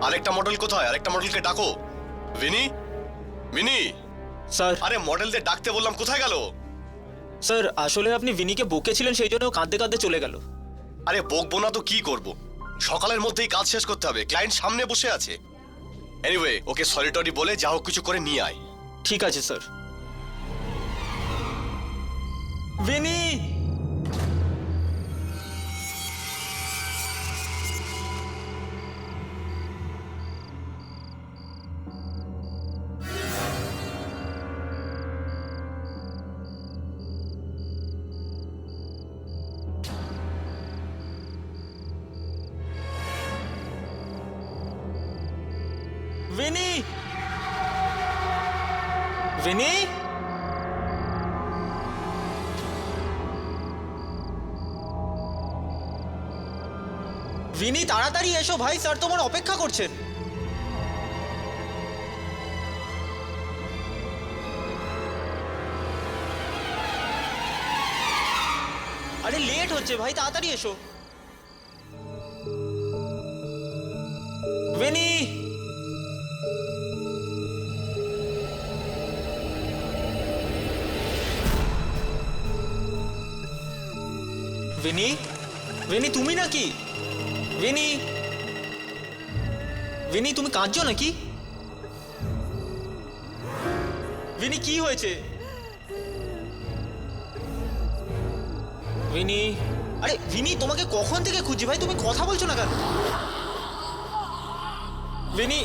আরেকটা মডেল কোথায়? আরেকটা মডেলকে ডাকো। ভিনি, ভিনি। স্যার। আরে মডেলদের ডাকতে বললাম, কোথায় গেল? স্যার আসলে আপনি ভিনিকে বকেছিলেন, সেই জন্য কাঁদতে কাঁদতে চলে গেল। আরে বকবো না তো কি করব? সকালের মধ্যেই কাজ শেষ করতে হবে, ক্লায়েন্ট সামনে বসে আছে। এনিওয়ে, ওকে সরি টরি বলে যা হোক কিছু করে নিয়ে আয়। ঠিক আছে স্যার। ভিনি, ভিনি, ভিনি, ভিনি তাড়াতাড়ি এসো ভাই, স্যার তোমার অপেক্ষা করছেন। আরে লেট হচ্ছে ভাই, তাড়াতাড়ি এসো। ভিনি, ভিনি, ভিনি তুমি নাকি? ভিনি, ভিনি তুমি কাঁদছো নাকি? ভিনি কি হয়েছে? ভিনি, আরে ভিনি তোমাকে কখন থেকে খুঁজছি ভাই, তুমি কথা বলছো না কেন? ভিনি,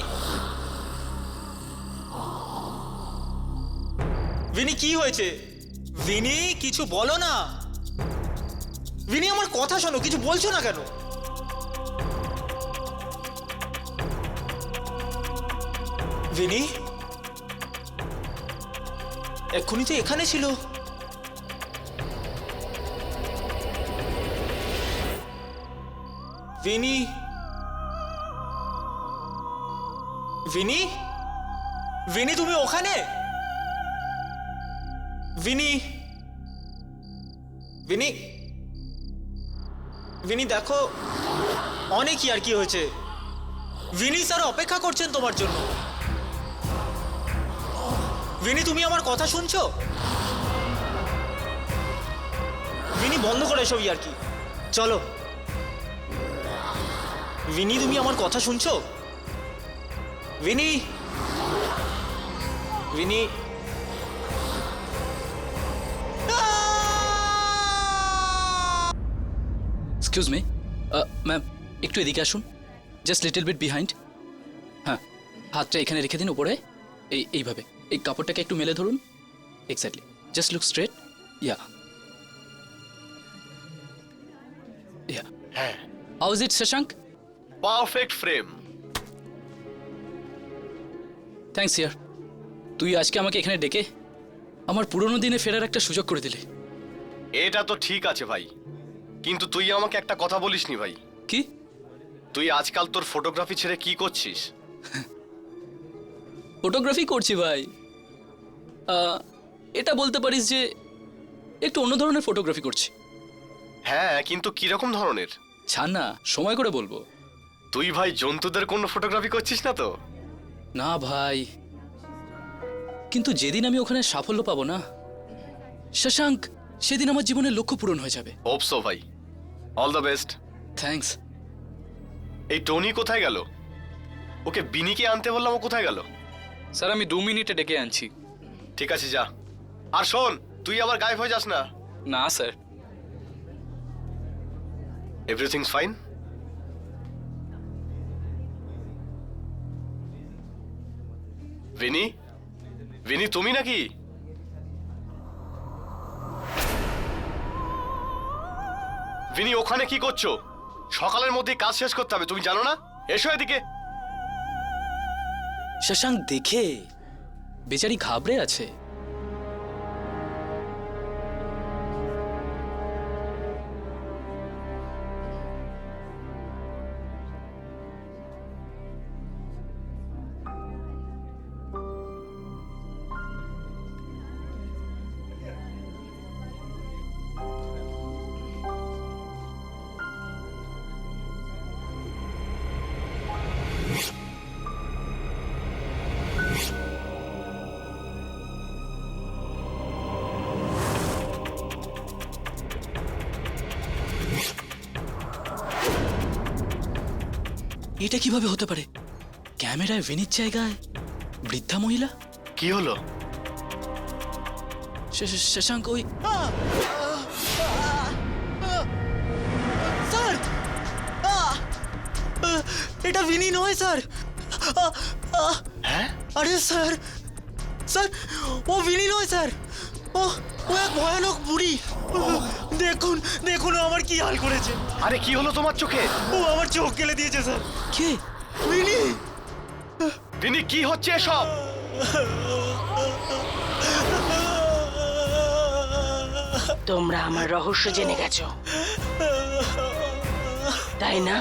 ভিনি কি হয়েছে? ভিনি কিছু বলো না। ভিনি আমার কথা শোনো, কিছু বলছো না কেন? ভিনি এক্ষুনি তো এখানে ছিল। ভিনি, ভিনি, ভিনি তুমি ওখানে? ভিনি, ভিনি, ভিনি দেখো অনেক আর কি হয়েছে। ভিনি স্যার অপেক্ষা করছেন তোমার জন্য। ভিনি তুমি আমার কথা শুনছো? ভিনি বন্ধ করে এসব আর কি, চলো। ভিনি তুমি আমার কথা শুনছো? Vini, Vini, excuse me ma'am, একটু এদিকে আসুন, জাস্ট লিটল বিট বিহাইন্ড। হ্যাঁ, হাতটা এখানে রেখে দিন উপরে, এইভাবে। এই কাপড়টাকে একটু মেলে ধরুন। Exactly, just look straight. Yeah yeah হ্যাঁ, how is it Shashank? Perfect frame. Thanks ইয়ার, তুই আজকে আমাকে এখানে ডেকে আমার পুরোনো দিনে ফেরার একটা সুযোগ করে দিলি। এটা তো ঠিক আছে ভাই, কিন্তু তুই আমাকে একটা কথা বলিসনি ভাই। কি? তুই আজকাল তোর ফটোগ্রাফি ছেড়ে কি করছিস? ফটোগ্রাফি করছি ভাই। এটা বলতে পারিস যে একটু অন্য ধরনের ফটোগ্রাফি করছি। হ্যাঁ, কিন্তু কিরকম ধরনের? ছাড় না, সময় করে বলবো। তুই ভাই জন্তুদের কোনো ফটোগ্রাফি করছিস না তো? না ভাই, কিন্তু যেদিন আমি ওখানে সাফল্য পাবো না শশাঙ্ক, সেদিন আমার জীবনের লক্ষ্য পূরণ হয়ে যাবে। হোপ সো ভাই, অল দ্য বেস্ট। থ্যাঙ্কস। এই টনি কোথায় গেল? ওকে বিনিকে আনতে বললাম, ও কোথায় গেল? স্যার আমি 2 মিনিটে ডেকে আনছি। ঠিক আছে, যা। আর শোন, তুই আবার গায়েব হয়ে যাস না। না sir. Everything fine? Vini, Vini তুমি নাকি? ভিনি ওখানে কি করছো? সকালের মধ্যেই কাজ শেষ করতে হবে, তুমি জানো না? এসো এদিকে। শশাঙ্ক দেখে বেচারি ঘাবড়ে আছে। এটা কিভাবে হতে পারে? ক্যামেরায় ভিনির জায়গায় বৃদ্ধা মহিলা? কি হলো? শশাঙ্ক ওই স্যার, এটা ভিনি নয় স্যার। হ্যাঁ? আরে স্যার, স্যার ও ভিনি নয় স্যার, ও ও এক ভয়ানক বুড়ি। দেখুন দেখুন ও আমার কি হাল করেছে। আরে কি হলো তোমার চোখে? ও আমার চোখ গেলে দিয়েছে স্যার। কে? ভিনি। বিনি, কি হচ্ছে এসব? তোমরা আমার রহস্য জেনে গেছো, তাই না?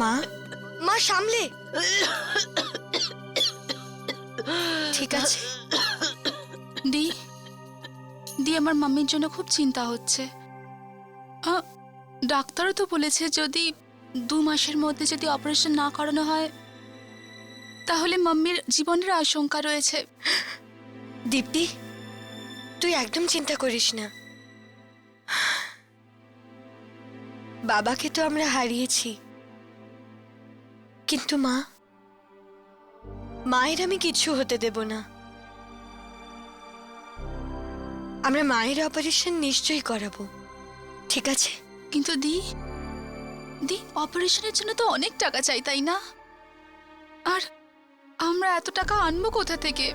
মা, মা সামলে। ঠিক আছে। দি দি আমার মাম্মির জন্য খুব চিন্তা হচ্ছে। ডাক্তারও তো বলেছে যদি 2 মাসের মধ্যে যদি অপারেশন না করানো হয় তাহলে মাম্মির জীবনের আশঙ্কা রয়েছে। দীপ্তি, তুই একদম চিন্তা করিস না। বাবাকে তো আমরা হারিয়েছি, কিন্তু মা, মায়ের আমি কিচ্ছু হতে দেব না। আমরা মায়ের অপারেশন নিশ্চয়ই করাবো, ঠিক আছে? কিন্তু দি দি অপারেশনের জন্য তো অনেক টাকা চাই, তাই না? আর আমরা এত টাকা আনবো কোথা থেকে?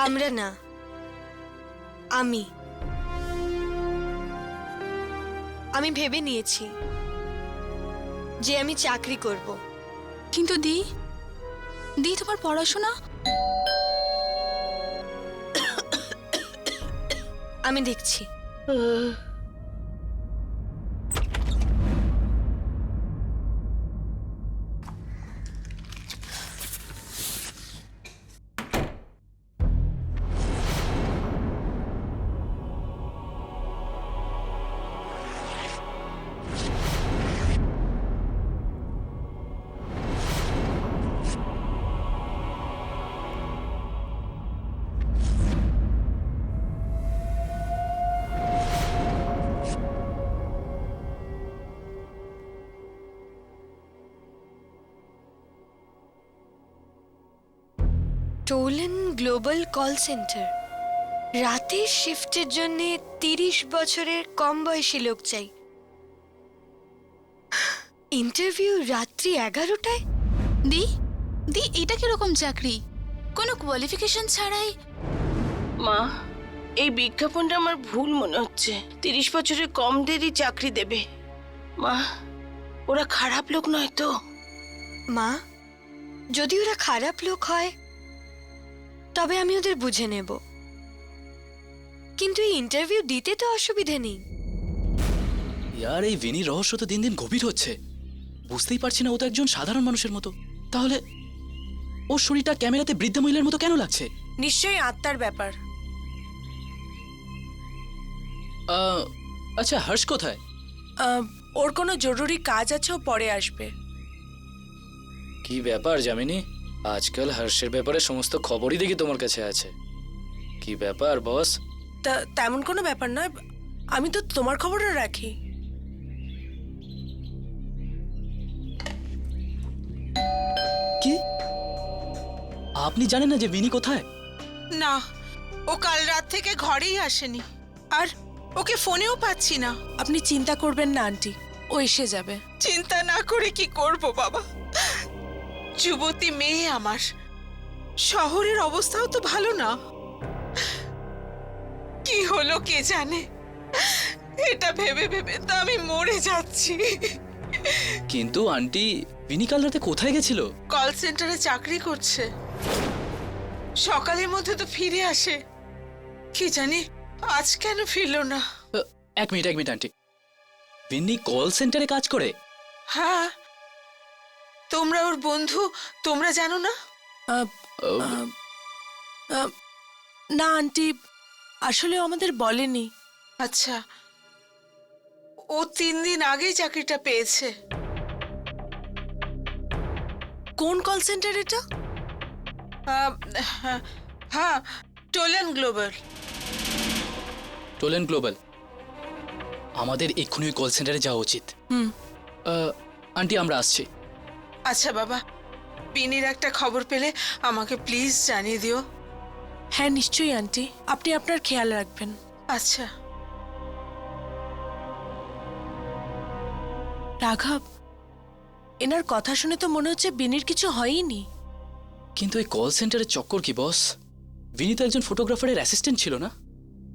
আমরা না, আমি ভেবে নিয়েছি যে আমি চাকরি করব। কিন্তু দি দি তোমার পড়াশোনা? আমি দেখছি। টোলেন গ্লোবাল কল সেন্টার, রাতের শিফটের জন্য 30 বছরের কম বয়সী লোক চাই। ইন্টারভিউ রাত্রি 11টায়? দি দি এটা কিরকম চাকরি? কোনো কোয়ালিফিকেশন ছাড়াই? মা, এই বিজ্ঞাপনটা আমার ভুল মনে হচ্ছে। 30 বছরের কমদেরই চাকরি দেবে। মা, ওরা খারাপ লোক নয় তো? মা, যদি ওরা খারাপ লোক হয় তবে আমি ওদের বুঝে নেব, কিন্তু এই ইন্টারভিউ দিতে তো অসুবিধে নেই। ইয়ার এই ভিনির রহস্য তো দিন দিন গভীর হচ্ছে। বুঝতেই পারছি না, ও তো একজন সাধারণ মানুষের মতো। তাহলে ওর শরীরটা ক্যামেরাতে বৃদ্ধা মহিলার মতো কেন লাগছে? নিশ্চয়ই আত্মার ব্যাপার। আচ্ছা, হর্ষ কোথায়? ওর কোনো জরুরি কাজ আছে, ও পরে আসবে। কি ব্যাপার যামিনী, আজকাল হর্ষের ব্যাপারে সমস্ত খবরই দেখি তোমার কাছে আছে। কি ব্যাপার বস? তেমন কোনো ব্যাপার নয়, আমি তো তোমার খবরও রাখি। কি আপনি জানেন না যে ভিনি কোথায়? না, ও কাল রাত থেকে ঘরেই আসেনি, আর ওকে ফোনেও পাচ্ছি না। আপনি চিন্তা করবেন না আন্টি, ও এসে যাবে। চিন্তা না করে কি করব বাবা? যুবতী মেয়ে আমার, শহরের অবস্থাও তো ভালো না। কি হলো কে জানে, এটা ভেবে ভেবে তো আমি মরে যাচ্ছি। কিন্তু আন্টি বিনি কাল রাতে কোথায় গেছিল? কল সেন্টারে চাকরি করছে, সকালের মধ্যে তো ফিরে আসে। কি জানি আজ কেন ফিরলো না। এক মিনিট আন্টি, বিনি কল সেন্টারে কাজ করে? হ্যাঁ, তোমরা ওর বন্ধু, তোমরা জানো না? আহ, না আন্টি, আসলে ও আমাদের বলেনি। আচ্ছা, ও 3 দিন আগেই চাকরিটা পেয়েছে। কোন কল সেন্টার এটা? হ্যাঁ, টোলেন গ্লোবাল। টোলেন গ্লোবাল। আমাদের এক্ষুনি কল সেন্টারে যাওয়া উচিত। হুম। আন্টি আমরা আসছি। আচ্ছা বাবা, বিনির একটা খবর পেলে আমাকে প্লিজ জানিয়ে দিও। হ্যাঁ নিশ্চয়ই আন্টি, আপনি আপনার খেয়াল রাখবেন। আচ্ছা। রাঘব, এনার কথা শুনে তো মনে হচ্ছে বিনির কিছু হয়নি। কিন্তু এই কল সেন্টারের চক্কর কি বস? বিনি তো একজন ফটোগ্রাফারের অ্যাসিস্ট্যান্ট ছিল না?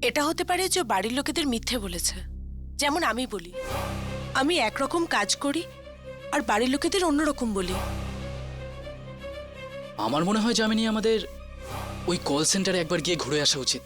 এটা হতে পারে যে ও বাড়ির লোকেদের মিথ্যে বলেছে। যেমন আমি বলি, আমি একরকম কাজ করি আর বাড়ির লোকেদের অন্যরকম বলি। আমার মনে হয় যামিনী আমাদের ওই কল সেন্টারে একবার গিয়ে ঘুরে আসা উচিত।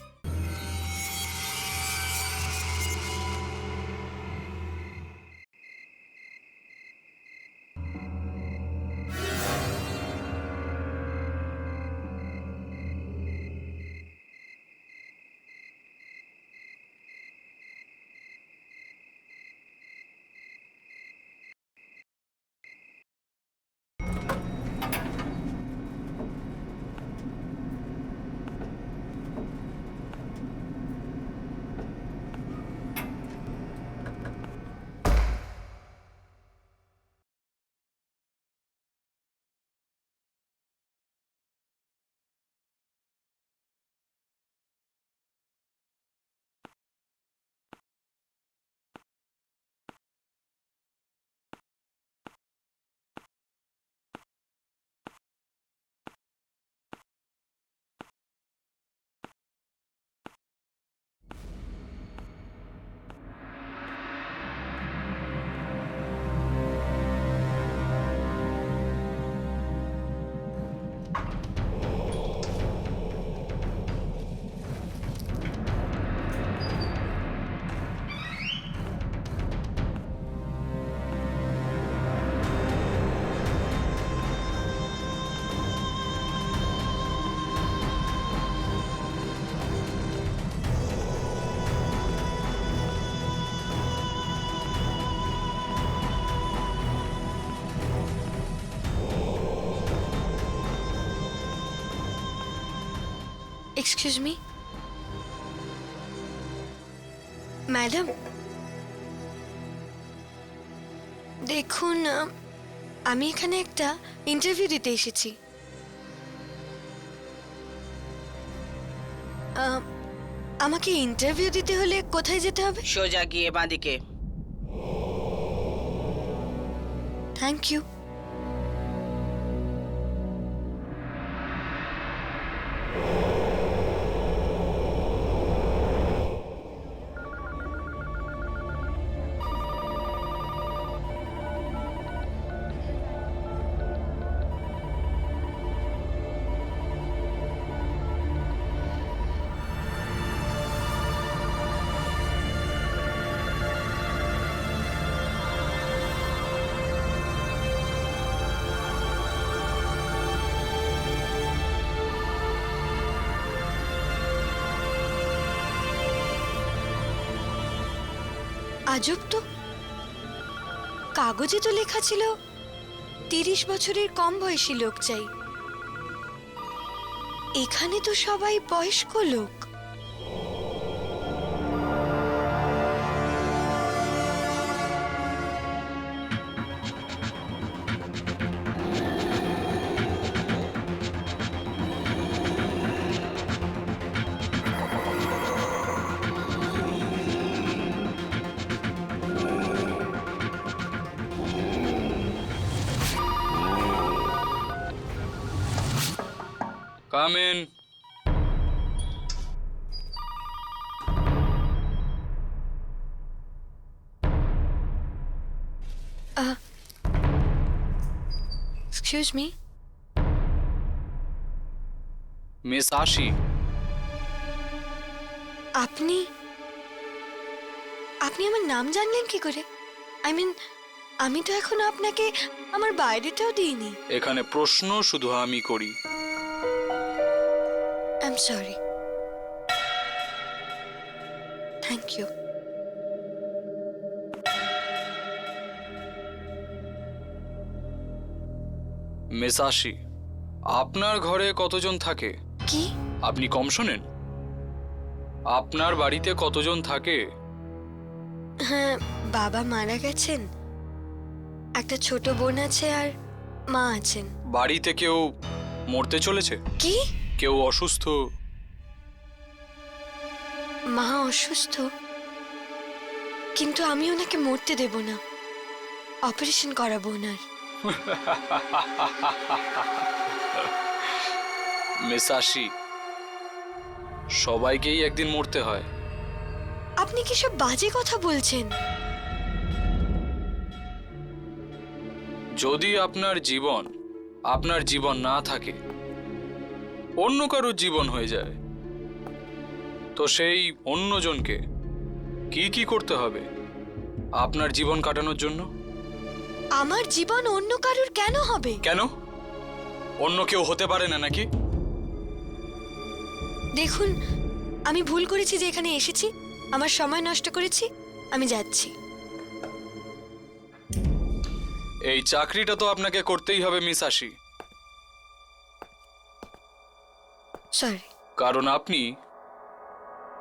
এক্সকিউজ মি ম্যাডাম, দেখুন আমি এখানে একটা ইন্টারভিউ দিতে এসেছি। আমাকে ইন্টারভিউ দিতে হলে কোথায় যেতে হবে? সোজা গিয়ে বাঁদিকে। Thank you. আজব তো, কাগজে তো লেখা ছিল 30 বছরের কম বয়সী লোক চাই। এখানে তো সবাই বয়স্ক লোক। Come in. Excuse me. Miss Ashi, আপনি আপনি আমার নাম জানলেন কি করে? আই মিন, আমি তো এখনো আপনাকে আমার বাইরেটাও দিইনি। এখানে প্রশ্ন শুধু আমি করি। I am sorry. Thank you. Miss Ashi, আপনার ঘরে কতজন থাকে? কি? আপনি কম শোনেন? আপনার বাড়িতে কতজন থাকে? হ্যাঁ, বাবা মারা গেছেন, একটা ছোট বোন আছে আর মা আছেন। বাড়িতে কেউ মরতে চলেছে? কি? কেউ অসুস্থ? মা অসুস্থ, কিন্তু আমি ওনাকে মরতে দেব না, অপারেশন করাবো ওনার। মিস আশি, সবাইকেই একদিন মরতে হয়। আপনি কি সব বাজে কথা বলছেন? যদি আপনার জীবন না থাকে, অন্য কারোর জীবন হয়ে যায়, তো সেই অন্যজনকে কি কি করতে হবে আপনার জীবন কাটানোর জন্য? আমার জীবন অন্য কারোর কেন হবে? কেন? অন্য কেউ হতে পারে না নাকি? দেখুন, আমি ভুল করেছি যে এখানে এসেছি, আমার সময় নষ্ট করেছি, আমি যাচ্ছি। এই চাকরিটা তো আপনাকে করতেই হবে মিস আশি, সরি। কারণ আপনি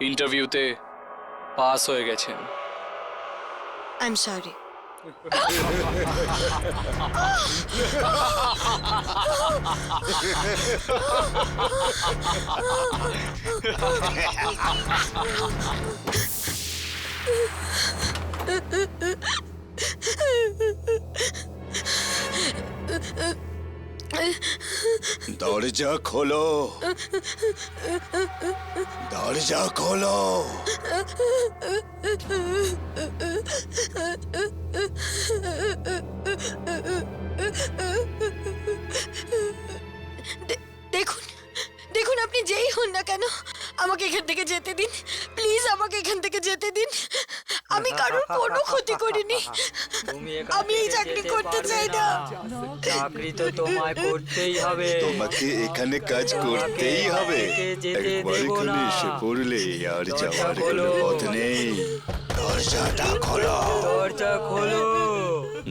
ইন্টারভিউতে পাস হয়ে গেছেন। I am sorry. দরজা খোলো, দরজা খোলো। দেখুন, দেখুন, আপনি যেই হন না কেন, আমাকে এখান থেকে যেতে দিন প্লিজ, আমাকে এখান থেকে যেতে দিন। আমি কারোর কোনো ক্ষতি করিনি, আমি এই চাকরি করতে চাই না। চাকরি তো তোমায় করতেই হবে, তোমাকে এখানে কাজ করতেই হবে। একবার এখানে এসে পড়লে আর যাওয়ার কোনো পথ নেই। দরজাটা খোলো, দরজা খোলো।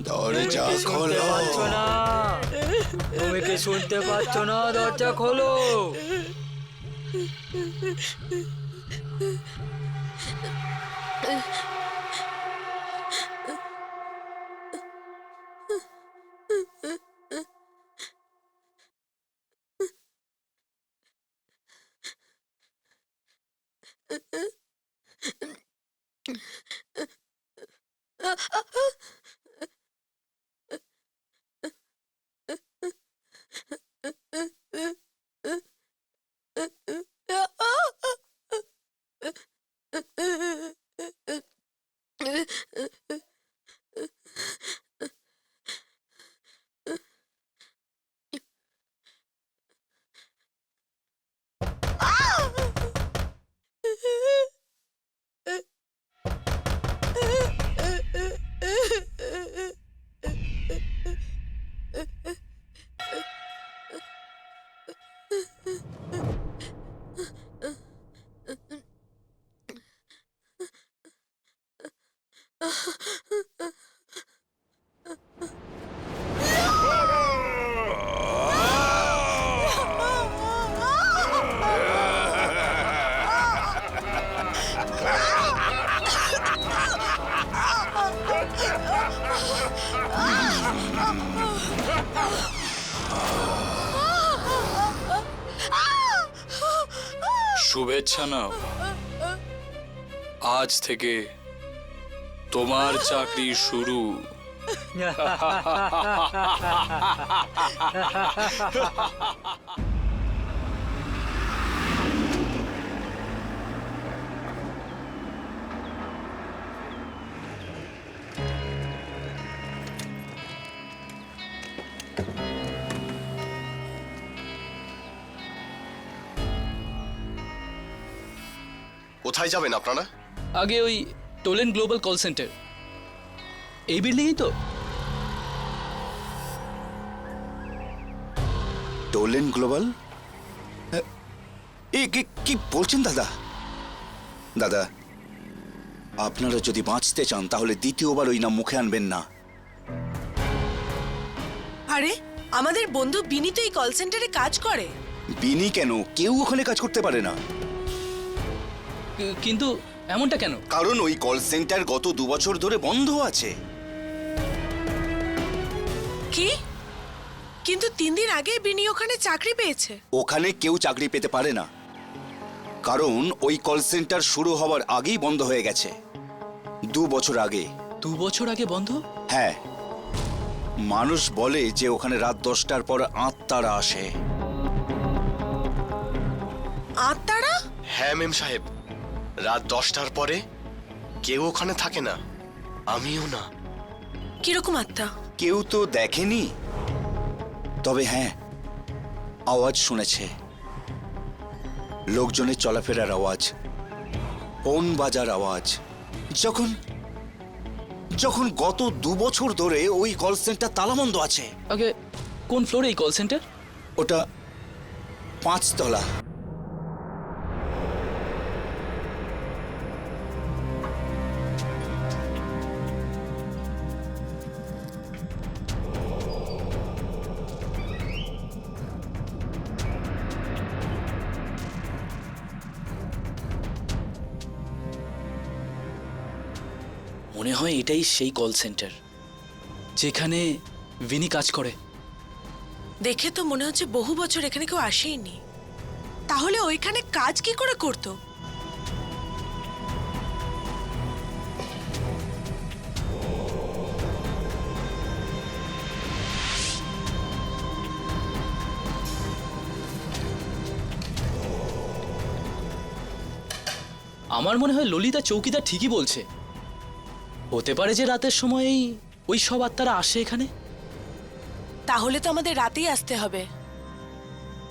দরজা শুনতে খোলো। পাচ্ছ না? তুমি কি শুনতে পাচ্ছ না? দরজা খোলো। শুভেচ্ছা নাও, আজ থেকে তোমার চাকরি শুরু। কোথায় যাবেন আপনারা? আগে ওই টোলেন গ্লোবাল কল সেন্টার, এই বিল্ডিংই তো? টোলেন গ্লোবাল? কি বলছেন দাদা? দাদা, আপনারা যদি বাঁচতে চান তাহলে দ্বিতীয়বার ওই নাম মুখে আনবেন না। আরে আমাদের বন্ধু বিনি তো এই কল সেন্টারে কাজ করে। বিনি কেন? কেউ ওখানে কাজ করতে পারে না। কিন্তু এমনটা কেন? কারণ ওই কল সেন্টার গত 2 বছর ধরে বন্ধ আছে। কি? কিন্তু 3 দিন আগে বিনি ওখানে চাকরি পেয়েছে। ওখানে কেউ চাকরি পেতে পারে না, কারণ ওই কল সেন্টার শুরু হওয়ার আগেই বন্ধ হয়ে গেছে, 2 বছর আগে। 2 বছর আগে বন্ধ? হ্যাঁ, মানুষ বলে যে ওখানে রাত 10টার পর আত্মারা আসে। আত্মারা? হ্যাঁ মেম সাহেব, রাত 10টার পরে কেউ ওখানে থাকে না, আমিও না। কিরকম আত্মা? কেউ তো দেখেনি, তবে হ্যাঁ আওয়াজ শুনেছে। লোকজনের চলাফেরার আওয়াজ, ফোন বাজার আওয়াজ। যখন গত 2 বছর ধরে ওই কল সেন্টার তালাবন্ধ আছে। আগে কোন ফ্লোরে এই কল সেন্টার? ওটা 5 তলা। মনে হয় এটাই সেই কল সেন্টার যেখানে ভিনি কাজ করে। দেখে তো মনে হচ্ছে বহু বছর এখানে কেউ আসেইনি। তাহলে ওইখানে কাজ কি করে করতো? আমার মনে হয় ললিতা চৌকিদার ঠিকই বলছে, হতে পারে যে রাতের সময়েই ওই সব আত্মারা আসে এখানে। তাহলে তো আমাদের রাতেই আসতে হবে,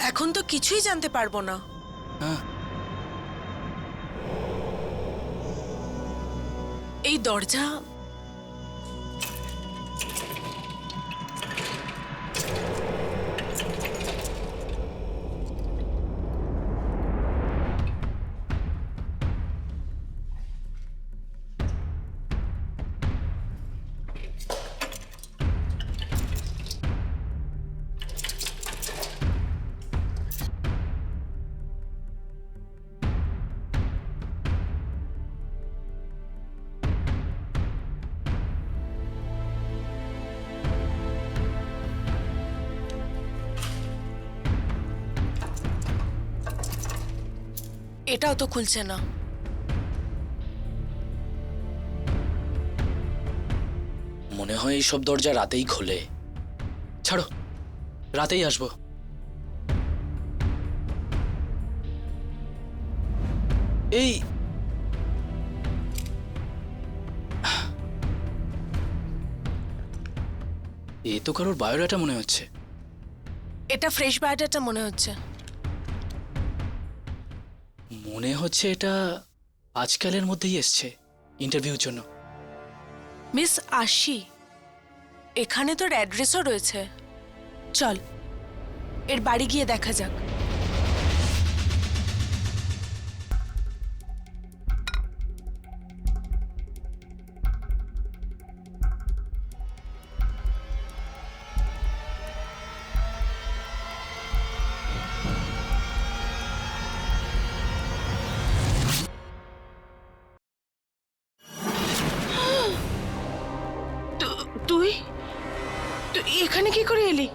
এখন তো কিছুই জানতে পারবো না। হ্যাঁ, এই দরজা এটাও তো খুলছে না। মনে হয় এই সব দরজা রাতেই খোলে। ছাড়ো, রাতেই আসবো। এই এ তো কারোর বায়োডাটা মনে হচ্ছে। এটা ফ্রেশ বায়োডাটা মনে হচ্ছে। মনে হচ্ছে এটা আজকালের মধ্যেই এসছে ইন্টারভিউর জন্য। মিস আশি, এখানে তোর অ্যাড্রেসও রয়েছে। চল এর বাড়ি গিয়ে দেখা যাক। তুই তুই এখানে কি করে এলি?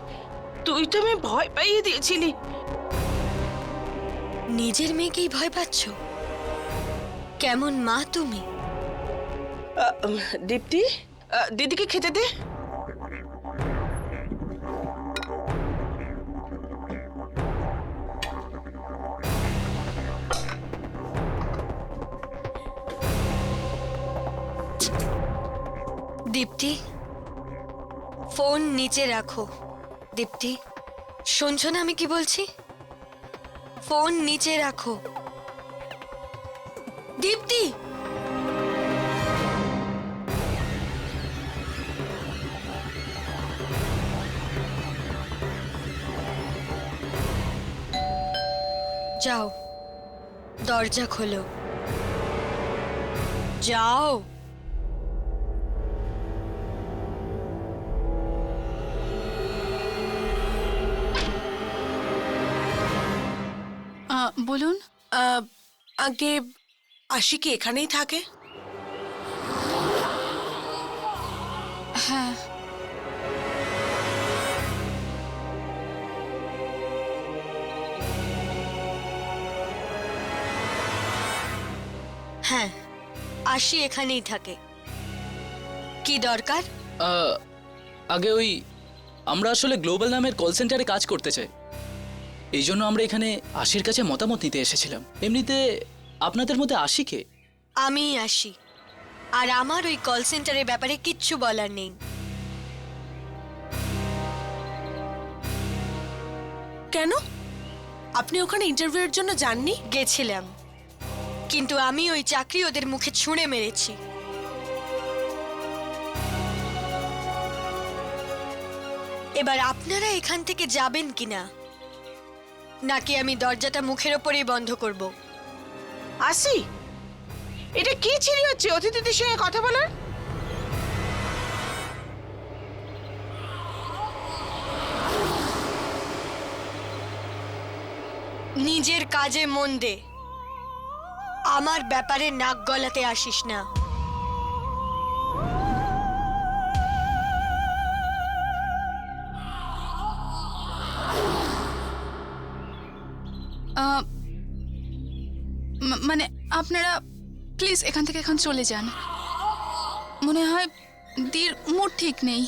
তুই তো আমি ভয় পাইয়ে দিয়েছিলি। নিজের মেয়েকেই ভয় পাচ্ছ? কেমন মা তুমি? দীপ্তি, দিদিকে খেতে দে। দীপ্তি, ফোন নিচে রাখো। দীপ্তি, শুনছো না আমি কি বলছি? ফোন নিচে রাখো। দীপ্তি, যাও, দরজা খোলো, যাও। বলুন। আগে আশি কি এখানেই থাকে? হ্যাঁ, হ্যাঁ, আশি এখানেই থাকে। কি দরকার? আগে ওই আমরা আসলে গ্লোবাল নামের কল সেন্টারে কাজ করতে চাই, এই জন্য আমরা এখানে আশির কাছে মতামত নিতে এসেছিলাম। এমনিতে আপনাদের মধ্যে আশি কে? আমি আসি, আর আমার ওই কল সেন্টারের ব্যাপারে কিচ্ছু বলার নেই। কেন? আপনি ওখানে ইন্টারভিউয়ের জন্য যাননি? গেছিলাম, কিন্তু আমি ওই চাকরি ওদের মুখে ছুঁড়ে মেরেছি। এবার আপনারা এখান থেকে যাবেন কিনা, নাকি আমি দরজাটা মুখের ওপরেই বন্ধ করব? আসি, এটা কি ছিরি হচ্ছে অতিথিদের সঙ্গে কথা বলার? নিজের কাজে মন দে, আমার ব্যাপারে নাক গলাতে আসিস না। মানে আপনারা প্লিজ এখান থেকে এখন চলে যান। মনে হয় দির মুড ঠিক নেই।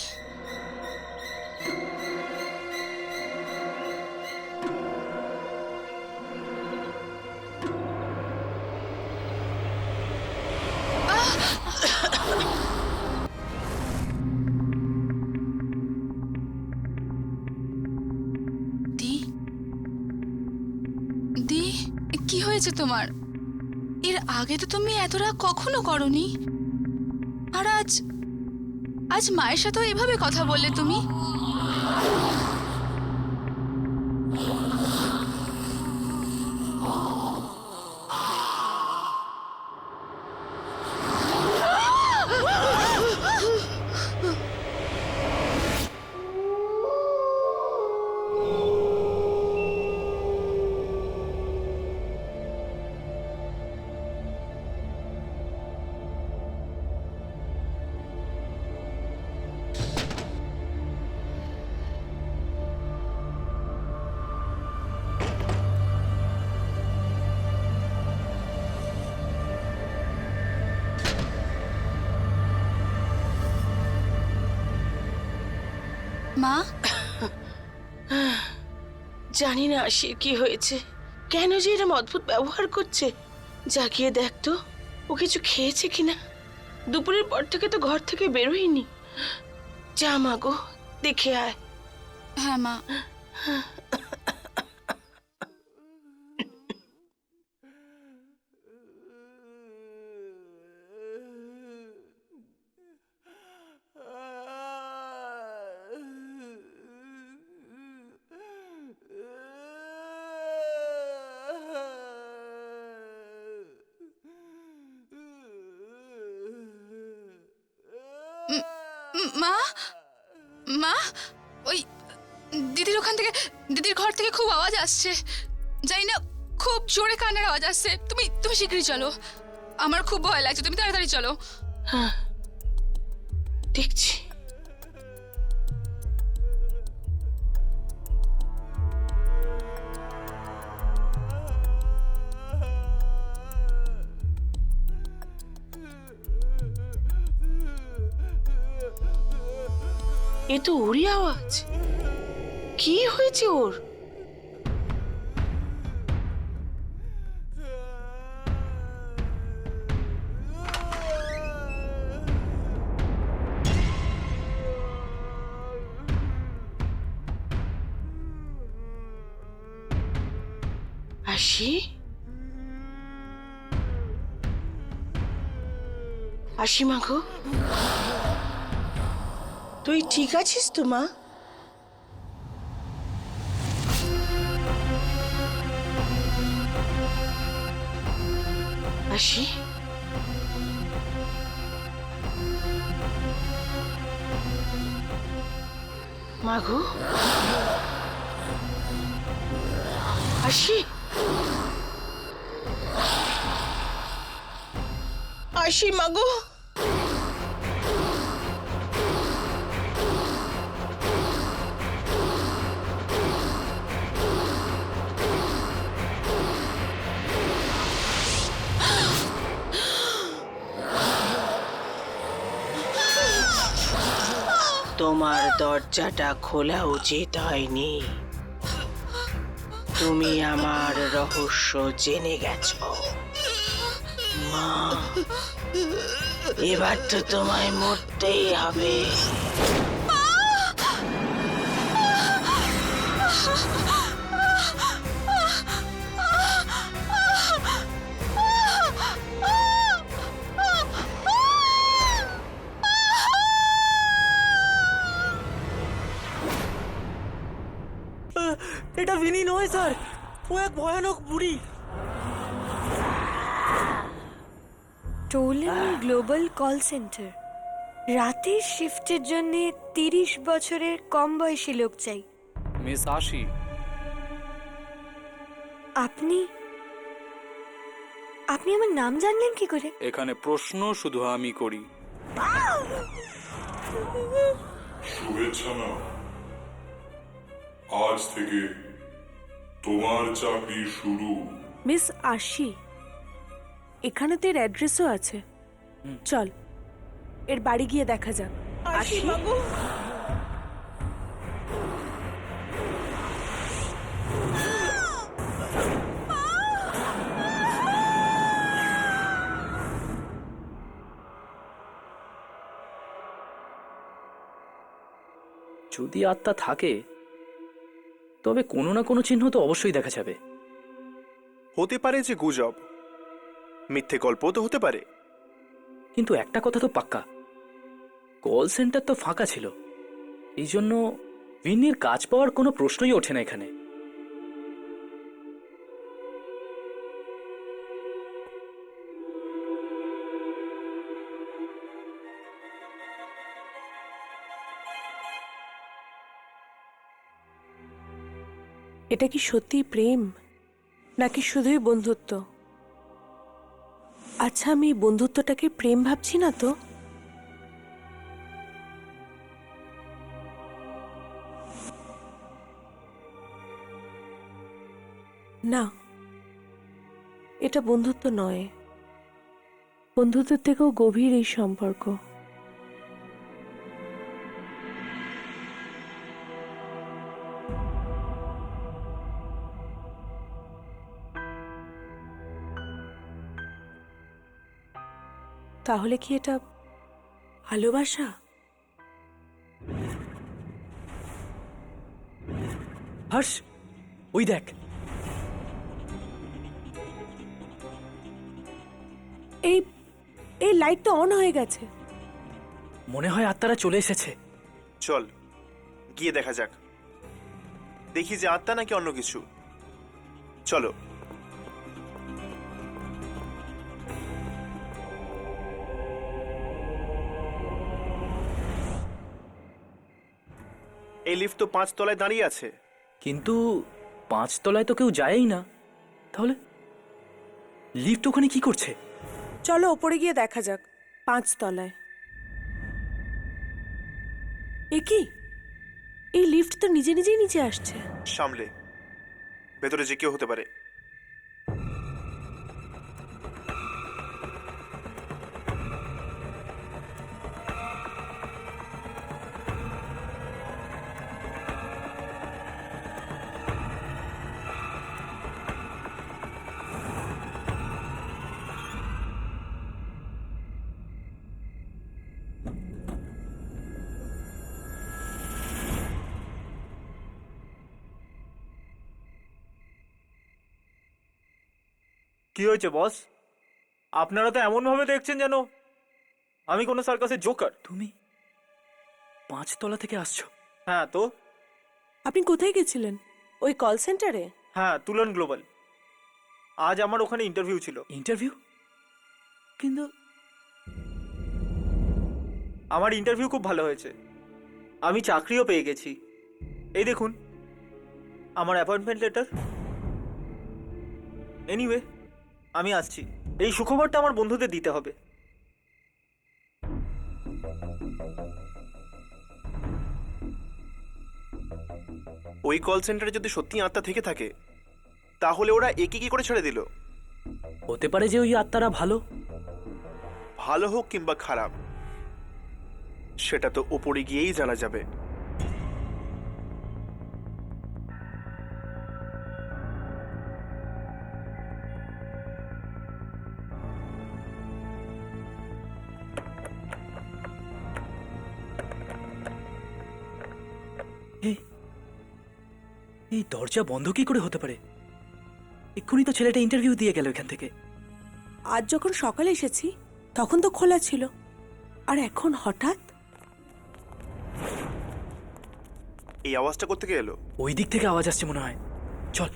দি, দি, কি হয়েছে তোমার? এর আগে তো তুমি এত রাগ কখনো করনি, আর আজ আজ মায়ের সাথে এভাবে কথা বললে তুমি? মা, জানি না আশির কি হয়েছে, কেন যে এরম অদ্ভুত ব্যবহার করছে। যা গিয়ে দেখ তো, ও কিছু খেয়েছে কিনা। দুপুরের পর থেকে তো ঘর থেকে বেরোয়নি। যা মা গো, দেখে আয়। হ্যাঁ মা। মা, মা, ওই দিদির ওখান থেকে, দিদির ঘর থেকে খুব আওয়াজ আসছে। জানি না, খুব জোরে কানের আওয়াজ আসছে। তুমি তুমি শীঘ্রই চলো, আমার খুব ভয় লাগছে। তুমি তাড়াতাড়ি চলো। হ্যাঁ, দেখছি। এ তো ওরই আওয়াজ। কি হয়েছে ওর? আশি, আসি মা গো। তুই ঠিক আছিস তো মা? আসি। মা গো, আসি। আসি মা গো। তোমার দরজাটা খোলা উচিত হয়নি। তুমি আমার রহস্য জেনে গেছো মা। এবার তো তোমায় মরতেই হবে। এটা ভিনি নয় স্যার, ও এক ভয়ানক বুড়ি। Stolen global call centre. রাতের শিফটের জন্য 30 বছরের কম বয়সী লোক চাই। মিস আশি, আপনি আপনি আমার নাম জানলেন কি করে? এখানে প্রশ্ন শুধু আমি করি। শুভেচ্ছা না, আজ থেকে তোমার চাকরি শুরু। মিস আশি, এখানে তো এর অ্যাড্রেসও আছে। চল এর বাড়ি গিয়ে দেখা যাক। আসি মা গো। যদি আত্মা থাকে তবে কোনো না কোনো চিহ্ন তো অবশ্যই দেখা যাবে। হতে পারে যে গুজব, মিথ্যে গল্প তো হতে পারে। কিন্তু একটা কথা তো পাক্কা, কল সেন্টার তো ফাঁকা ছিল, এই জন্য ভিন্নির কাজ পাওয়ার কোনো প্রশ্নই ওঠে না এখানে। এটা কি সত্যি প্রেম নাকি শুধুই বন্ধুত্ব? আচ্ছা, আমি এই বন্ধুত্বটাকে প্রেম ভাবছি না তো? না, এটা বন্ধুত্ব নয়। বন্ধুত্বের থেকেও গভীর এই সম্পর্ক। তাহলে কি এটা ভালোবাসা? হর্ষ, ওই দেখ। এই এই লাইট তো অন হয়ে গেছে। মনে হয় আত্মারা চলে এসেছে। চল গিয়ে দেখা যাক, দেখি যে আত্মা নাকি অন্য কিছু। চলো। এই লিফট তো 5 তলায় দাঁড়িয়ে আছে। কিন্তু 5 তলায় তো কেউ যায়ই না, তাহলে লিফট ওখানে কি করছে? চলো ওপরে গিয়ে দেখা যাক। 5 তলায় এ কি? এই লিফট তো নিজে নিজেই নিচে আসছে। সামলে, ভেতরে যে কেউ হতে পারে। কি হয়েছে বস? আপনারা তো এমন ভাবে দেখছেন যেন আমি কোনো সার্কাসের জোকার। তুমি 5 তলা থেকে আসছো? হ্যাঁ তো। আপনি কোথায় গেছিলেন? ওই কল সেন্টারে? হ্যাঁ, তুলন গ্লোবাল। আজ আমার ওখানে ইন্টারভিউ ছিল। ইন্টারভিউ? কিন্তু আমার ইন্টারভিউ খুব ভালো হয়েছে, আমি চাকরিও পেয়ে গেছি। এই দেখুন আমার অ্যাপয়েন্টমেন্ট লেটার। এনিওয়ে, আমি আসছি। এই সুখবরটা আমার বন্ধুদের দিতে হবে। ওই কল সেন্টারে যদি সত্যি আত্মা থেকে থাকে তাহলে ওরা একে কি করে ছেড়ে দিল? হতে পারে যে ওই আত্মারা ভালো। ভালো হোক কিংবা খারাপ, সেটা তো ওপরে গিয়েই জানা যাবে। এই দরজা বন্ধ কি করে হতে পারে? এক্ষুনি তো ছেলেটা ইন্টারভিউ দিয়ে গেল এখান থেকে। আজ যখন সকালে এসেছি তখন তো খোলা ছিল, আর এখন হঠাৎ? এই আওয়াজটা কোথা থেকে এলো? ওই দিক থেকে আওয়াজ আসছে মনে হয়। চল।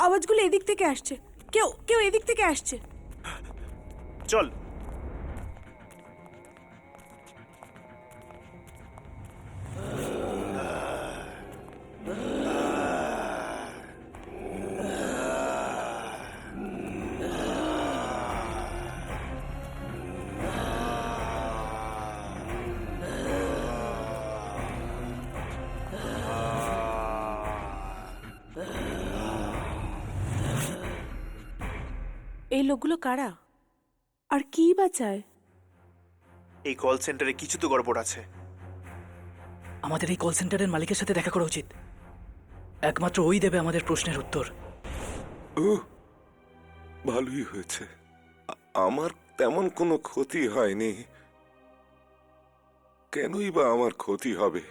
আওয়াজগুলো এদিক থেকে আসছে, কেউ কেউ এদিক থেকে আসছে। চল। এই লোকগুলো কারা, আর কি বা চায়? এই কল সেন্টারে কিছু তো গড়বড় আছে। আমাদের এই কল সেন্টারের মালিকের সাথে দেখা করা উচিত। একমাত্র ওই দেবে আমাদের প্রশ্নের উত্তর। ভালোই হয়েছে, আমার তেমন কোনো ক্ষতি হয়নি। কেনই বা আমার ক্ষতি হবে?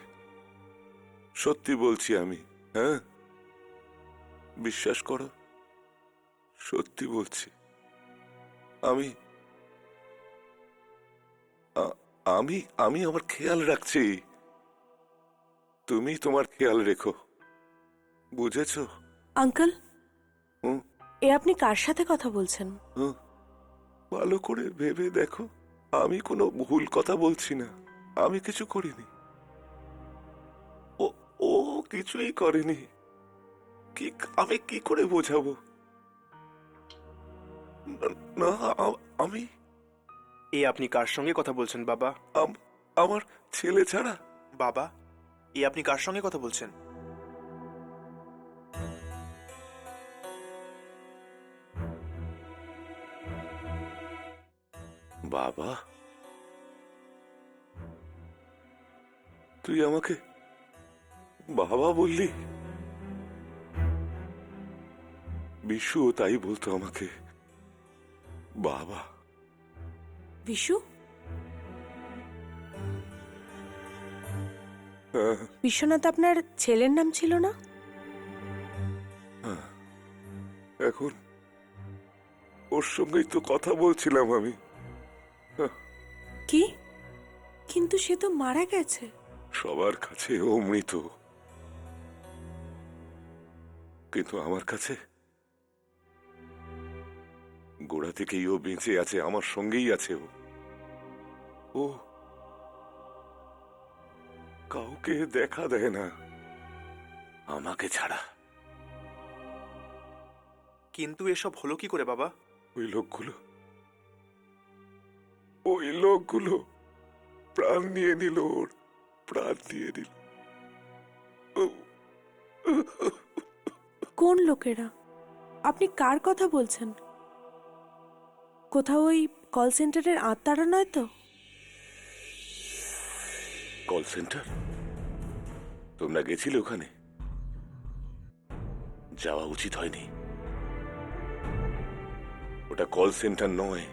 সত্যি বলছি আমি। হ্যাঁ, বিশ্বাস করো, সত্যি বলছি। আমি আমি আমি আমার খেয়াল রাখছি। তুমি তোমার খেয়াল রেখো, বুঝেছো? আঙ্কেল, হুম? এ আপনি কার সাথে কথা বলছেন? ভালো করে ভেবে দেখো, আমি কোনো ভুল কথা বলছি না। আমি কিছু করিনি, ও ও কিছুই করেনি। কি আমি কি করে বোঝাবো? না, আমি। এ আপনি কার সঙ্গে কথা বলছেন বাবা? আমার ছেলে ছাড়া। বাবা, এ আপনি কার সঙ্গে কথা বলছেন? বাবা, তুই আমাকে বাবা বললি? বিশু তাই বলতো আমাকে, বাবা। বিশু? বিশ্বনাথ আপনার ছেলের নাম ছিল না? এখন ওর সঙ্গেই তো কথা বলছিলাম আমি। কি? কিন্তু সে তো মারা গেছে। সবার কাছে ও মৃত, কিন্তু আমার কাছে গোড়া থেকেই ও বেঁচে আছে, আমার সঙ্গেই আছে। ও কাউকে দেখা দেয় না, আমাকে ছাড়া। কিন্তু এসব হলো কি করে বাবা? ওই লোকগুলো প্রাণ নিয়ে নিল, ওর প্রাণ দিয়ে দিল। কোন লোকেরা? আপনি কার কথা বলছেন? কোথাও ওই কল সেন্টারের আত্মারা নয় তো? Call centre? তোমরা গেছিলে ওখানে? যাওয়া উচিত হয়নি। ওটা কল সেন্টার নয়,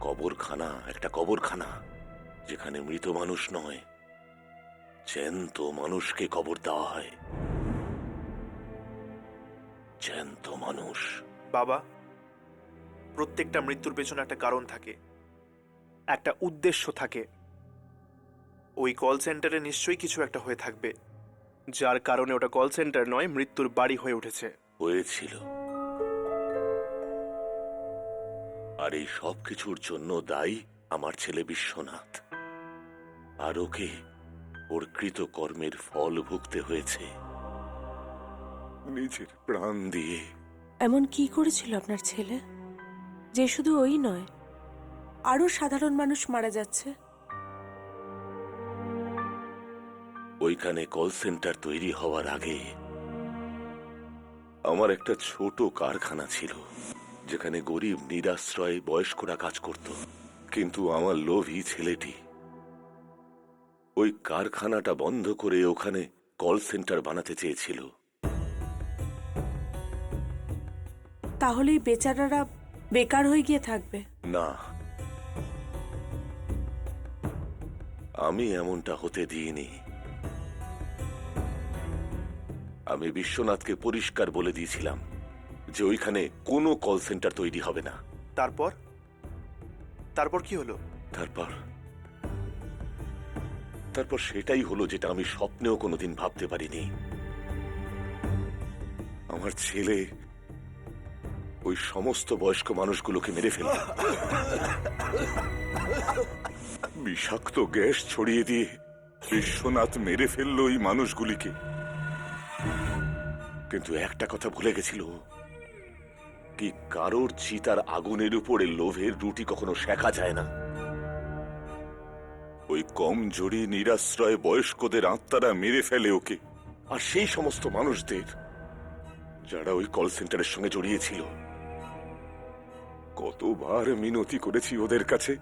কবরখানা। একটা কবরখানা, যেখানে মৃত মানুষ নয়, জ্যান্ত মানুষকে কবর দেওয়া হয়। জ্যান্ত মানুষ। বাবা, প্রত্যেকটা মৃত্যুর পেছনে একটা কারণ থাকে, একটা উদ্দেশ্য থাকে। ওই কল সেন্টারে নিশ্চয়ই কিছু একটা হয়ে থাকবে, যার কারণে ওটা কল সেন্টার নয়, মৃত্যুর বাড়ি হয়ে উঠেছে। হয়েছিল। আর এই সব কিছুর জন্য দায়ী আমার ছেলে বিশ্বনাথ। আর ওকে ওর কৃতকর্মের ফল ভুগতে হয়েছে নিজের প্রাণ দিয়ে। এমন কি করেছিল আপনার ছেলে যে শুধু ওই নয়, আরো সাধারণ মানুষ মারা যাচ্ছে? ওইখানে কল সেন্টার তৈরি হওয়ার আগে আমার একটা ছোট কারখানা ছিল, যেখানে গরিব নিরাশ্রয় বয়স্করা কাজ করত। কিন্তু আমার লোভী ছেলেটি ওই কারখানাটা বন্ধ করে ওখানে কল সেন্টার বানাতে চেয়েছিল। তাহলেই বেচারারা বেকার হয়ে গিয়ে থাকবে? না, আমি এমনটা হতে দিইনি। আমি বিশ্বনাথকে পরিষ্কার বলে দিয়েছিলাম যে ওইখানে কোনো কল সেন্টার তৈরি হবে না। তারপর তারপর কি হলো? তারপর সেটাই হলো যেটা আমি স্বপ্নেও কোনোদিন ভাবতে পারিনি। আমার ছেলে ওই সমস্ত বয়স্ক মানুষগুলোকে মেরে ফেলল। বিষাক্ত গ্যাস ছড়িয়ে দিয়ে বিশ্বনাথ মেরে ফেলল ওই মানুষগুলিকে। কিন্তু একটা কথা ভুলে গেছিল, কি কারোর চিতার আগুনের উপরে লোভের রুটি কখনো সেকা যায় না। ওই কমজোরি নিরাশ্রয় বয়স্কদের আত্মারা মেরে ফেলে ওকে। আর সেই সমস্ত মানুষদের যারা ওই কল সেন্টারের সঙ্গে জড়িয়েছিল, কতবার মিনতি করেছি ওদের কাছে,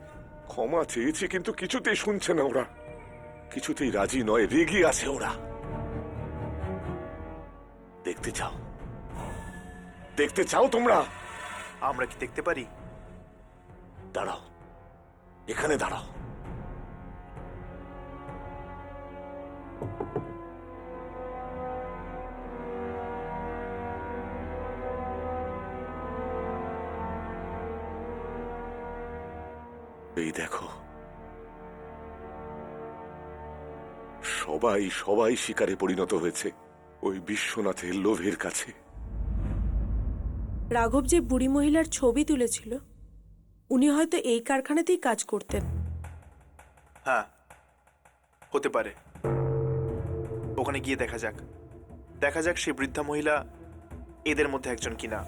ক্ষমা চেয়েছি, কিন্তু কিছুতেই শুনছে না ওরা, কিছুতেই রাজি নয়, রেগে আছে ওরা। দেখতে চাও তোমরা? আমরা কি দেখতে পারি? দাঁড়াও, এখানে দাঁড়াও। এই দেখো, সবাই শিকারে পরিণত হয়েছে ওই বিশ্বনাথের লোভের কাছে। রাঘব যে বুড়ি মহিলার ছবি তুলেছিল, উনি হয়তো এই কারখানাতেই কাজ করতেন। হ্যাঁ, হতে পারে। ওখানে গিয়ে দেখা যাক সেই বৃদ্ধা মহিলা এদের মধ্যে একজন কিনা।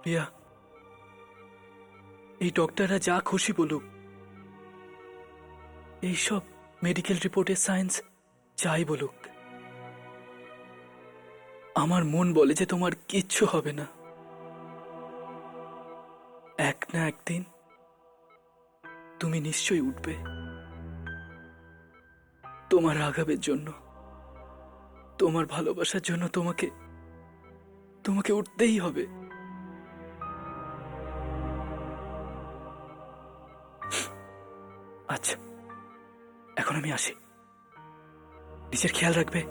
প্রিয়া, এই ডক্টররা যা খুশি বলুক, এইসব মেডিকেল রিপোর্টের সায়েন্স যাই বলুক, আমার মন বলে যে তোমার কিচ্ছু হবে না। এক না একদিন তুমি নিশ্চয়ই উঠবে। তোমার রাঘবের জন্য, তোমার ভালোবাসার জন্য তোমাকে উঠতেই হবে। আচ্ছা, এখন আমি আসি। নিজের খেয়াল রাখবে।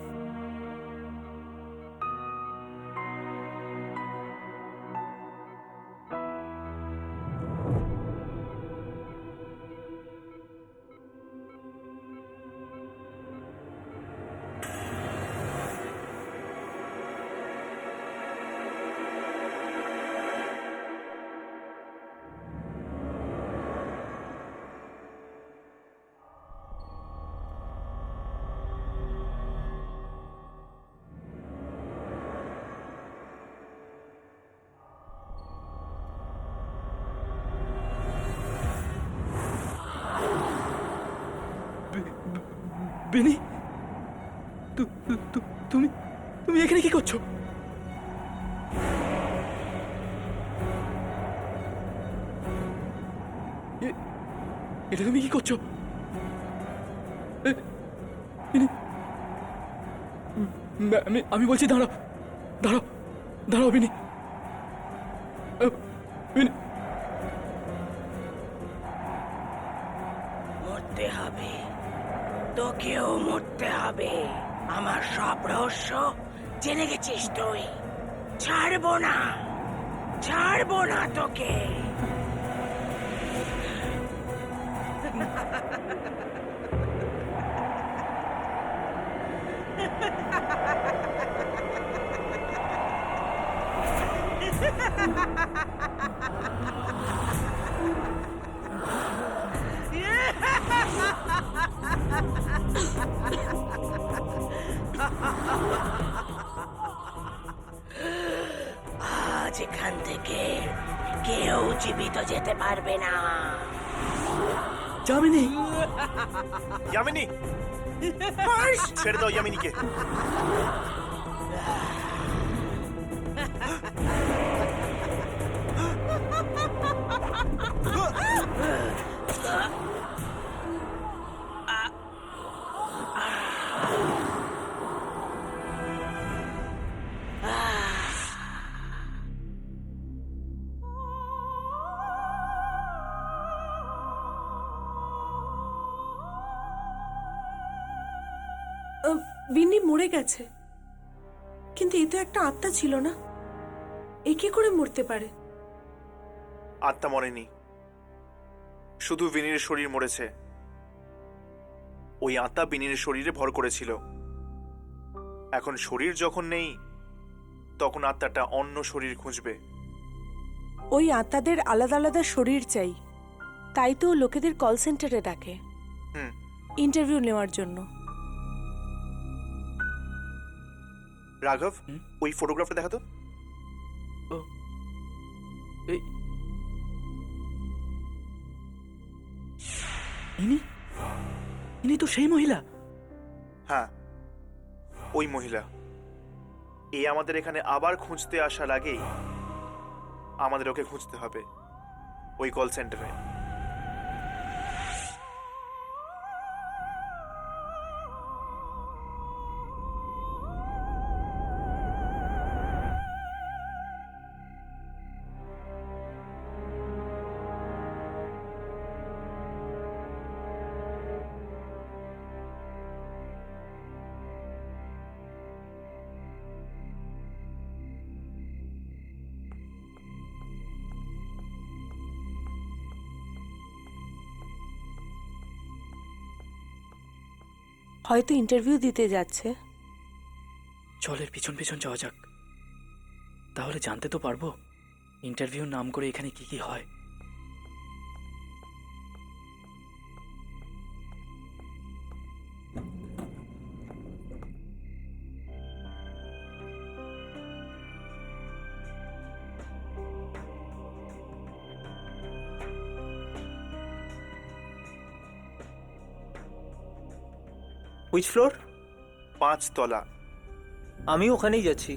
বেনি, তুমি এখানে কি করছো? এটা তুমি কি করছো? বেনি, আমি বলছি দাঁড়াও দাঁড়াও দাঁড়াও বিনি বিনি মরতে হবে, তোকেও মরতে হবে। আমার সব রহস্য জেনে গেছিস তুই। ছাড়বো না, ছাড়বো না তোকে। আজ এখান থেকে কেউ জীবিত যেতে পারবে না। যামিনী ইয়ামিনী, ছেড়ে দাও ইয়ামিনীকে। বিন্নি মরে গেছে, কিন্তু এ তো একটা আত্মা ছিল না, এ কি করে মরতে পারে? আত্মা মরেনি, শুধু বিনির শরীর মরেছে। ওই আত্মা বিনির শরীরে ভর করেছিল। এখন শরীর যখন নেই, তখন আত্মাটা অন্য শরীর খুঁজবে। ওই আত্মাদের আলাদা আলাদা শরীর চাই, তাই তো ও লোকেদের কল সেন্টারে ডাকে ইন্টারভিউ নেওয়ার জন্য। রাঘব, ওই ফটোগ্রাফটা দেখা তো। ইনি তো সেই মহিলা। হ্যাঁ, ওই মহিলা। এই আমাদের এখানে আবার খুঁজতে আসার আগেই আমাদের ওকে খুঁজতে হবে ওই কল সেন্টারে। হয়তো ইন্টারভিউ দিতে যাচ্ছে। চলের পিছন পিছন যাওয়া যাক, তাহলে জানতে তো পারবো ইন্টারভিউ নাম করে এখানে কি কি হয়। Which floor? 5 তলা। আমি ওখানেই যাচ্ছি।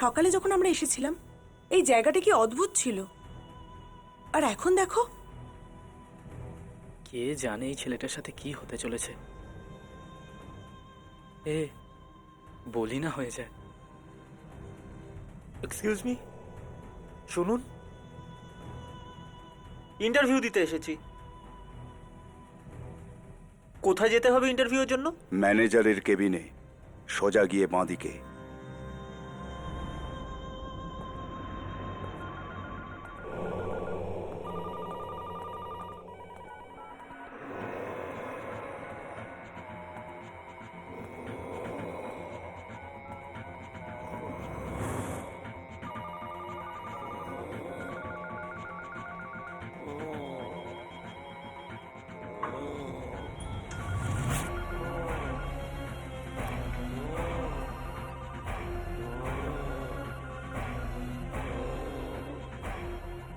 সকালে যখন আমরা এসেছিলাম এই জায়গাটা কি অদ্ভুত ছিল, আর এখন দেখো। কে জানে এই ছেলেটার সাথে কি হতে চলেছে। এ বলি না হয়ে যায়। এক্সকিউজ মি, শুনুন, ইন্টারভিউ দিতে এসেছি। কোথায় যেতে হবে ইন্টারভিউর জন্য? ম্যানেজারের কেবিনে, সোজা গিয়ে বাঁদিকে।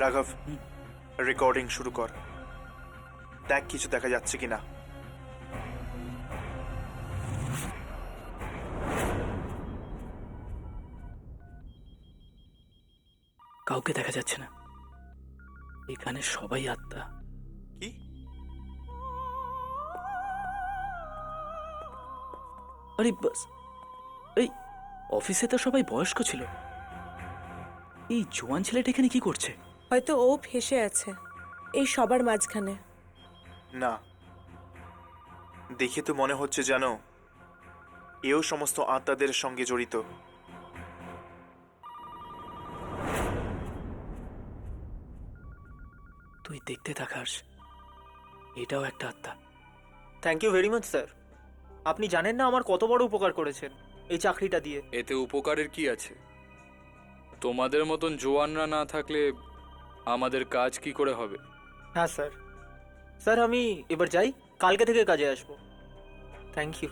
রাঘব, রেকর্ডিং শুরু কর। দেখ কিছু দেখা যাচ্ছে কিনা। কাউকে দেখা যাচ্ছে না, এখানে সবাই আত্মা। কি? আরে বাস, এই অফিসে তো সবাই বয়স্ক ছিল, এই জোয়ান ছেলেটা এখানে কি করছে? হয়তো ও ফেসে আছে এই সবার মাঝখানে। না, দেখে তো মনে হচ্ছে জানো এও সমস্ত আত্মাদের সঙ্গে জড়িত। তুই দেখতে থাকাস, এটাও একটা আত্মা। Thank you very much sir. আপনি জানেন না আমার কত বড় উপকার করেছেন এই চাকরিটা দিয়ে। এতে উপকারের কি আছে? তোমাদের মতন জোয়ানরা না থাকলে আমাদের কাজ কি করে হবে? হ্যাঁ স্যার। স্যার আমি এবার যাই, কালকে থেকে কাজে আসবো। Thank you.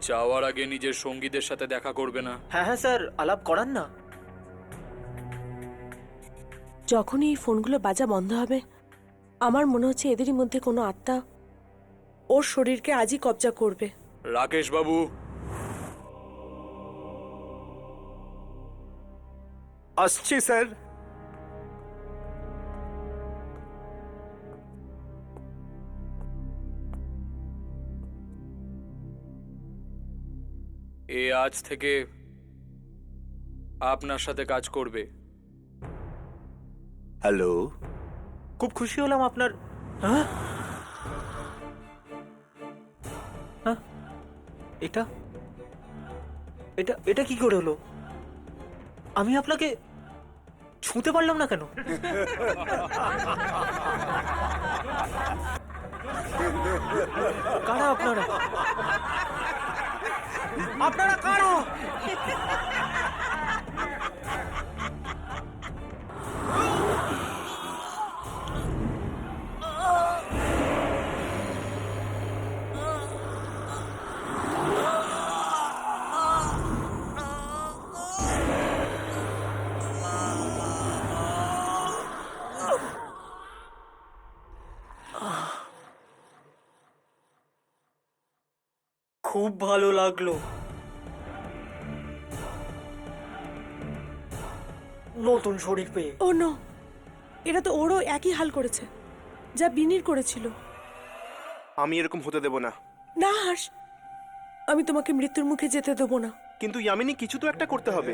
যাওয়ার আগে নিজের সঙ্গীদের সাথে দেখা করবে না? হ্যাঁ হ্যাঁ স্যার, আলাপ করান না। যখনই এই ফোনগুলো বাজা বন্ধ হবে আমার মনে হচ্ছে এদেরই মধ্যে কোনো আত্মা ওর শরীরকে আজই কবজা করবে। রাকেশ বাবু, আসছি স্যার। এ আজ থেকে আপনার সাথে কাজ করবে। হ্যালো, খুব খুশি হলাম আপনার। হ্যাঁ হ্যাঁ, এটা এটা এটা কি করে হলো? আমি আপনাকে ছুঁতে পারলাম না কেন? কারা আপনারা? আপনারা কারা? খুব ভালো লাগলো নতুন শরীর পেয়ে। ও নো, এটা তো ওরও একই হাল করেছে যা বিনির করেছিল। আমি এরকম হতে দেব না। না হর্ষ, আমি তোমাকে মৃত্যুর মুখে যেতে দেবো না। কিন্তু ইয়ামিনী, কিছু তো একটা করতে হবে।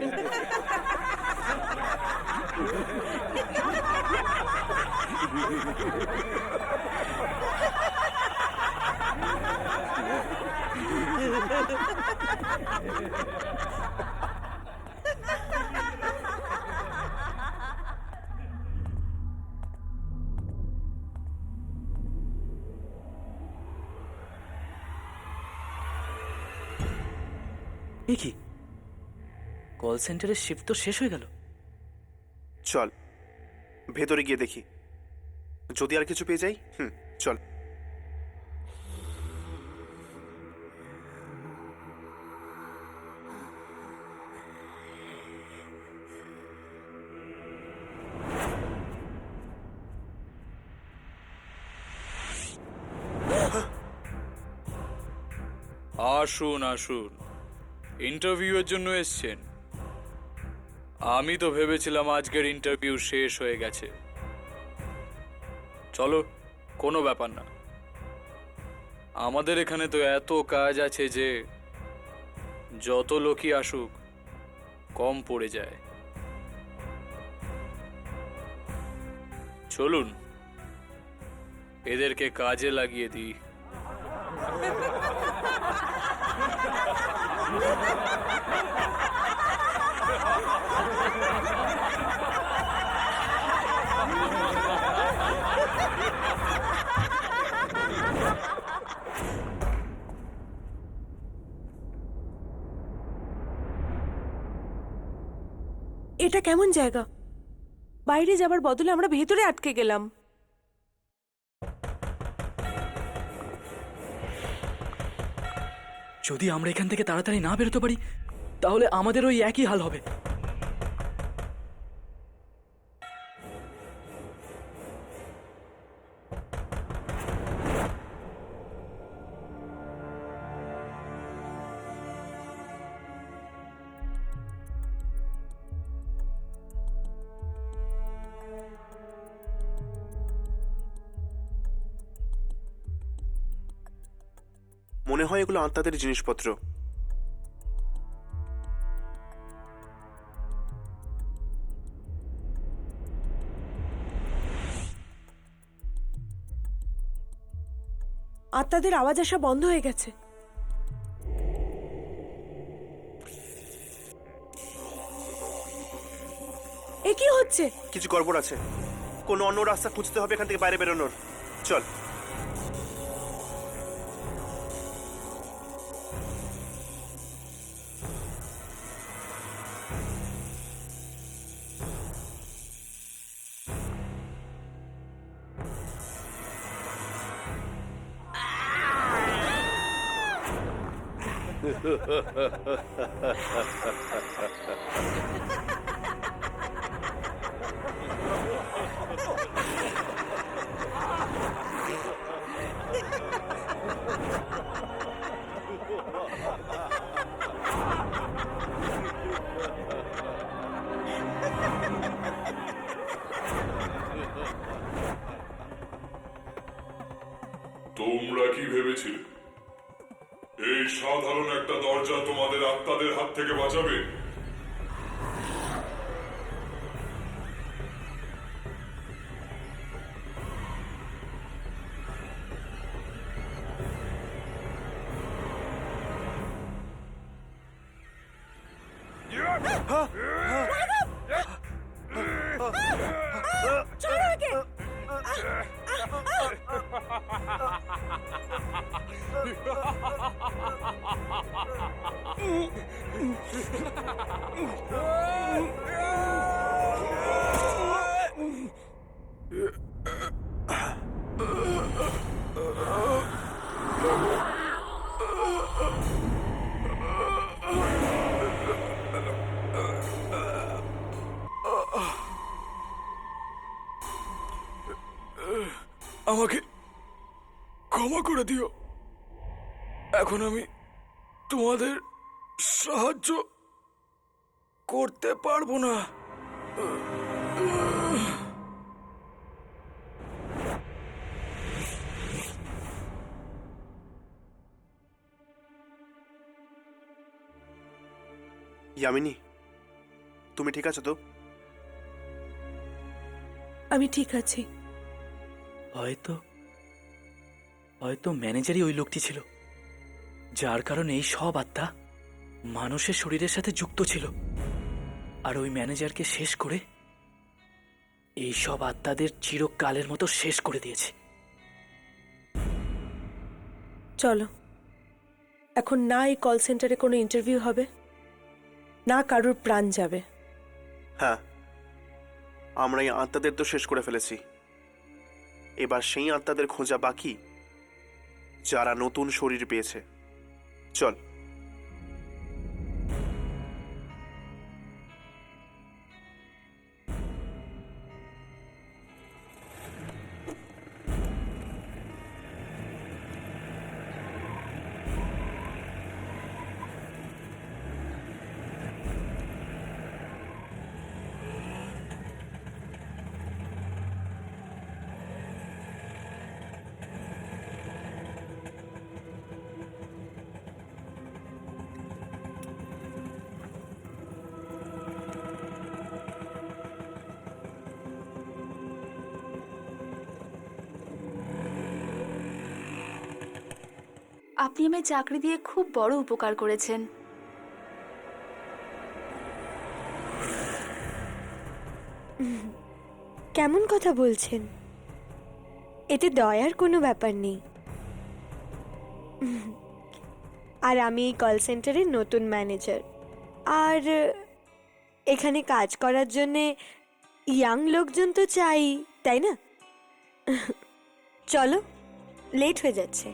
এ কি, কল সেন্টারের শিফট তো শেষ হয়ে গেল। চল ভেতরে গিয়ে দেখি, যদি আর কিছু পেয়ে যাই। চল। আসুন আসুন, ইন্টারভিউয়ের জন্য এসছেন? আমি তো ভেবেছিলাম আজকের ইন্টারভিউ শেষ হয়ে গেছে। চলো, কোনো ব্যাপার না। আমাদের এখানে তো এত কাজ আছে যে যত লোকই আসুক কম পড়ে যায়। চলুন এদেরকে কাজে লাগিয়ে দিই। এটা কেমন জায়গা? বাইরে যাবার বদলে আমরা ভেতরে আটকে গেলাম। যদি আমরা এখান থেকে তাড়াতাড়ি না বেরোতে পারি তাহলে আমাদের ওই একই হাল হবে। মনে হয় এগুলো আত্মাদের জিনিসপত্র। আত্মাদের আওয়াজ আসা বন্ধ হয়ে গেছে। এ কি হচ্ছে? কিছু গড়বড় আছে, কোনো অন্য রাস্তা খুঁজতে হবে এখান থেকে বাইরে বেরোনোর। চল। তোমরা কি ভেবেছিলে এই সাধারণ একটা দরজা তোমাদের আত্মাদের হাত থেকে বাঁচাবে? আমাকে ক্ষমা করে দিও, এখন আমি তোমাদের সাহায্য করতে পারবো না। ইয়ামিনী, তুমি ঠিক আছো তো? আমি ঠিক আছি। হয়তো ম্যানেজারই ওই লোকটি ছিল, যার কারণে এই সব আত্মা মানুষের শরীরের সাথে যুক্ত ছিল, আর ওই ম্যানেজারকে শেষ করে এই সব আত্মাদের চিরকালের মতো শেষ করে দিয়েছে। চলো, এখন না এই কল সেন্টারে কোনো ইন্টারভিউ হবে, না কারোর প্রাণ যাবে। হ্যাঁ, আমরা এই আত্মাদের তো শেষ করে ফেলেছি, এবার সেই আত্মাদের খোঁজা বাকি যারা নতুন শরীর পেয়েছে। চল। আপনি আমায় চাকরি দিয়ে খুব বড় উপকার করেছেন। কেমন কথা বলছেন? এতে দয়ার কোনো ব্যাপার নেই। আর আমি এই কল সেন্টারের নতুন ম্যানেজার, আর এখানে কাজ করার জন্যে ইয়াং লোকজন তো চাই, তাই না? চলো, লেট হয়ে যাচ্ছে।